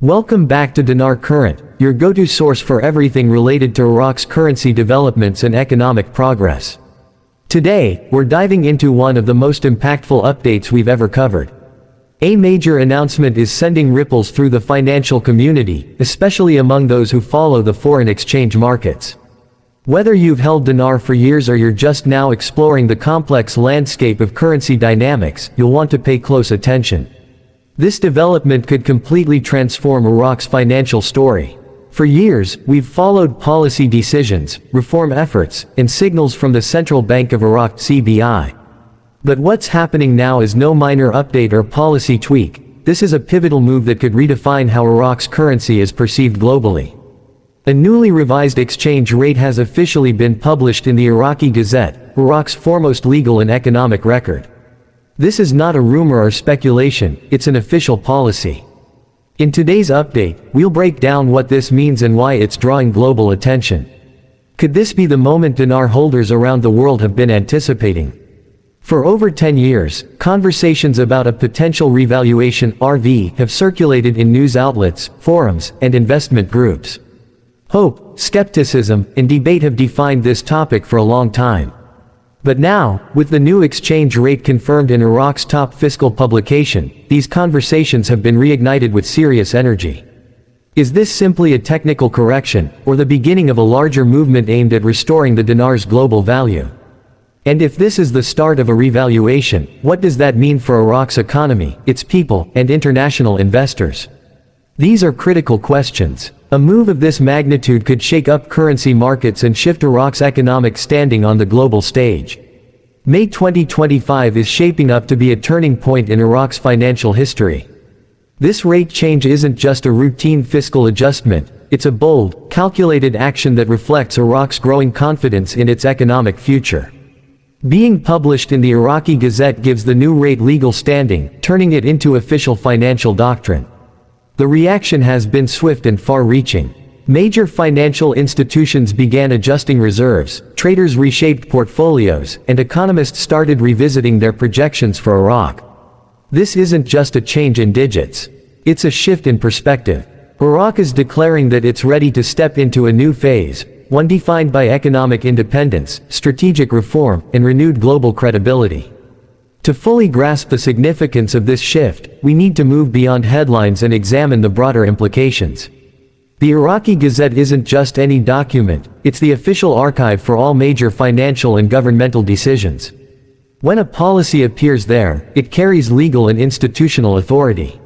Welcome back to Dinar Current, your go-to source for everything related to Iraq's currency developments and economic progress. Today, we're diving into one of the most impactful updates we've ever covered. A major announcement is sending ripples through the financial community, especially among those who follow the foreign exchange markets. Whether you've held dinar for years or you're just now exploring the complex landscape of currency dynamics, you'll want to pay close attention. This development could completely transform Iraq's financial story. For years, we've followed policy decisions, reform efforts, and signals from the Central Bank of Iraq (CBI). But what's happening now is no minor update or policy tweak. This is a pivotal move that could redefine how Iraq's currency is perceived globally. A newly revised exchange rate has officially been published in the Iraqi Gazette, Iraq's foremost legal and economic record. This is not a rumor or speculation, it's an official policy. In today's update, we'll break down what this means and why it's drawing global attention. Could this be the moment dinar holders around the world have been anticipating? For over 10 years, conversations about a potential revaluation (RV) have circulated in news outlets, forums, and investment groups. Hope, skepticism, and debate have defined this topic for a long time. But now, with the new exchange rate confirmed in Iraq's top fiscal publication, these conversations have been reignited with serious energy. Is this simply a technical correction, or the beginning of a larger movement aimed at restoring the dinar's global value? And if this is the start of a revaluation, what does that mean for Iraq's economy, its people, and international investors? These are critical questions. A move of this magnitude could shake up currency markets and shift Iraq's economic standing on the global stage. May 2025 is shaping up to be a turning point in Iraq's financial history. This rate change isn't just a routine fiscal adjustment, it's a bold, calculated action that reflects Iraq's growing confidence in its economic future. Being published in the Iraqi Gazette gives the new rate legal standing, turning it into official financial doctrine. The reaction has been swift and far-reaching. Major financial institutions began adjusting reserves, traders reshaped portfolios, and economists started revisiting their projections for Iraq. This isn't just a change in digits. It's a shift in perspective. Iraq is declaring that it's ready to step into a new phase, one defined by economic independence, strategic reform, and renewed global credibility. To fully grasp the significance of this shift, we need to move beyond headlines and examine the broader implications. The Iraqi Gazette isn't just any document, it's the official archive for all major financial and governmental decisions. When a policy appears there, it carries legal and institutional authority.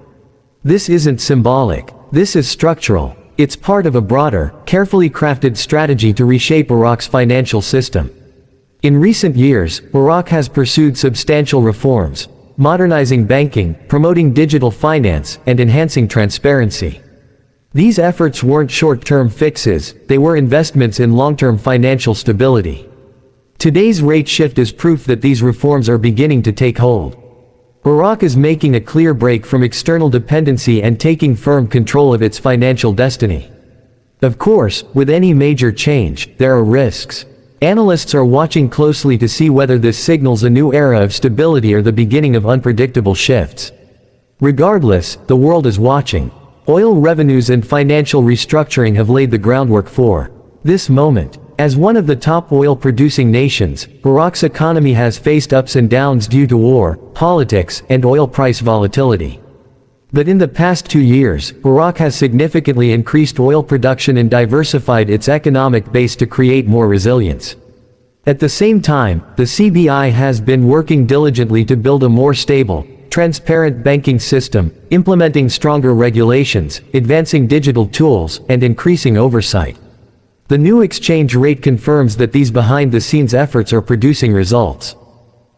This isn't symbolic, this is structural. It's part of a broader, carefully crafted strategy to reshape Iraq's financial system. In recent years, Iraq has pursued substantial reforms, modernizing banking, promoting digital finance, and enhancing transparency. These efforts weren't short-term fixes, they were investments in long-term financial stability. Today's rate shift is proof that these reforms are beginning to take hold. Iraq is making a clear break from external dependency and taking firm control of its financial destiny. Of course, with any major change, there are risks. Analysts are watching closely to see whether this signals a new era of stability or the beginning of unpredictable shifts. Regardless, the world is watching. Oil revenues and financial restructuring have laid the groundwork for this moment. As one of the top oil-producing nations, Iraq's economy has faced ups and downs due to war, politics, and oil price volatility. But in the past 2 years, Iraq has significantly increased oil production and diversified its economic base to create more resilience. At the same time, the CBI has been working diligently to build a more stable, transparent banking system, implementing stronger regulations, advancing digital tools, and increasing oversight. The new exchange rate confirms that these behind-the-scenes efforts are producing results.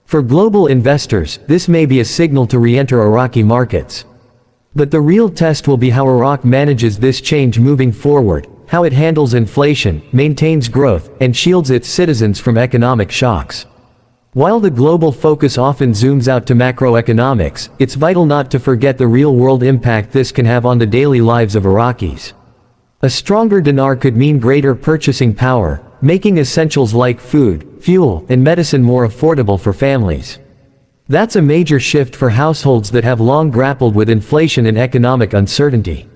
For global investors, this may be a signal to re-enter Iraqi markets. But the real test will be how Iraq manages this change moving forward, how it handles inflation, maintains growth, and shields its citizens from economic shocks. While the global focus often zooms out to macroeconomics, it's vital not to forget the real-world impact this can have on the daily lives of Iraqis. A stronger dinar could mean greater purchasing power, making essentials like food, fuel, and medicine more affordable for families. That's a major shift for households that have long grappled with inflation and economic uncertainty.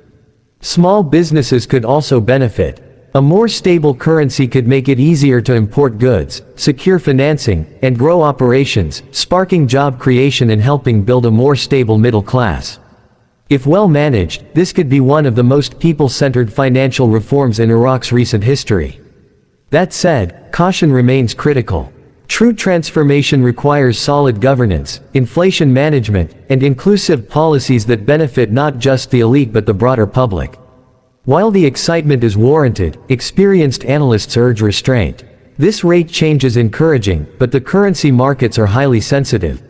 Small businesses could also benefit. A more stable currency could make it easier to import goods, secure financing, and grow operations, sparking job creation and helping build a more stable middle class. If well managed, this could be one of the most people-centered financial reforms in Iraq's recent history. That said, caution remains critical. True transformation requires solid governance, inflation management, and inclusive policies that benefit not just the elite but the broader public. While the excitement is warranted, experienced analysts urge restraint. This rate change is encouraging, but the currency markets are highly sensitive.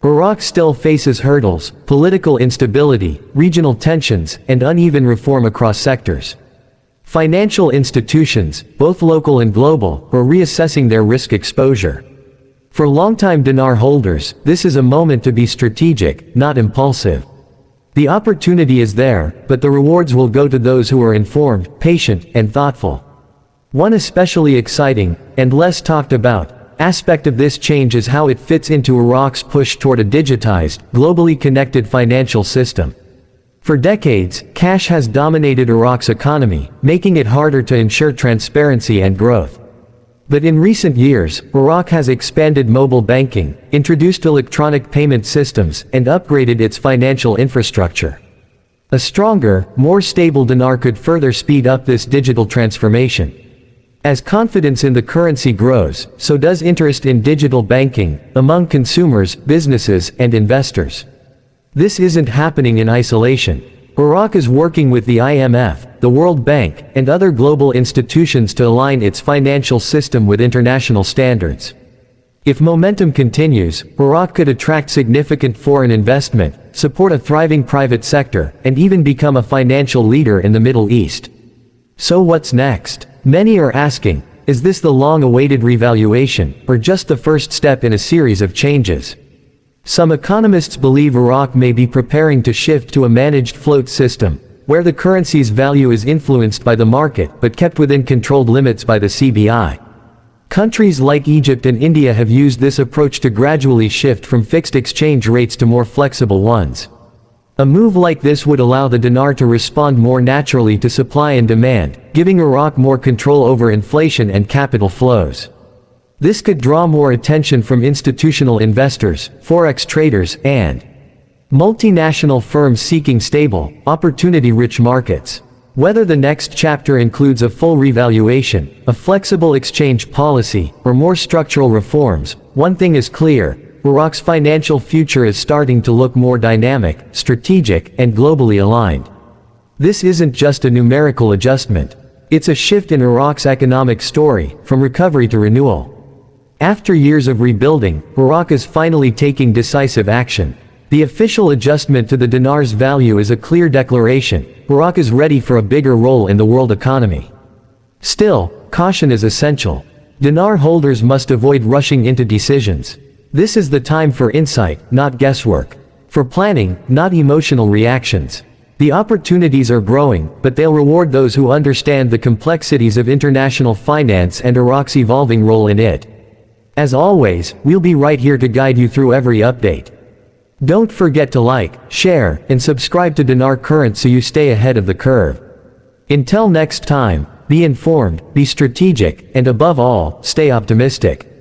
Iraq still faces hurdles, political instability, regional tensions, and uneven reform across sectors. Financial institutions, both local and global, are reassessing their risk exposure. For longtime dinar holders, this is a moment to be strategic, not impulsive. The opportunity is there, but the rewards will go to those who are informed, patient, and thoughtful. One especially exciting, and less talked about, aspect of this change is how it fits into Iraq's push toward a digitized, globally connected financial system. For decades, cash has dominated Iraq's economy, making it harder to ensure transparency and growth. But in recent years, Iraq has expanded mobile banking, introduced electronic payment systems, and upgraded its financial infrastructure. A stronger, more stable dinar could further speed up this digital transformation. As confidence in the currency grows, so does interest in digital banking, among consumers, businesses, and investors. This isn't happening in isolation. Iraq is working with the IMF, the World Bank, and other global institutions to align its financial system with international standards. If momentum continues, Iraq could attract significant foreign investment, support a thriving private sector, and even become a financial leader in the Middle East. So what's next? Many are asking, is this the long-awaited revaluation, or just the first step in a series of changes? Some economists believe Iraq may be preparing to shift to a managed float system, where the currency's value is influenced by the market but kept within controlled limits by the CBI. Countries like Egypt and India have used this approach to gradually shift from fixed exchange rates to more flexible ones. A move like this would allow the dinar to respond more naturally to supply and demand, giving Iraq more control over inflation and capital flows. This could draw more attention from institutional investors, Forex traders, and multinational firms seeking stable, opportunity-rich markets. Whether the next chapter includes a full revaluation, a flexible exchange policy, or more structural reforms, one thing is clear: Iraq's financial future is starting to look more dynamic, strategic, and globally aligned. This isn't just a numerical adjustment. It's a shift in Iraq's economic story, from recovery to renewal. After years of rebuilding, Iraq is finally taking decisive action. The official adjustment to the dinar's value is a clear declaration: Iraq is ready for a bigger role in the world economy. Still, caution is essential. Dinar holders must avoid rushing into decisions. This is the time for insight, not guesswork. For planning, not emotional reactions. The opportunities are growing, but they'll reward those who understand the complexities of international finance and Iraq's evolving role in it. As always, we'll be right here to guide you through every update. Don't forget to like, share, and subscribe to Dinar Current so you stay ahead of the curve. Until next time, be informed, be strategic, and above all, stay optimistic.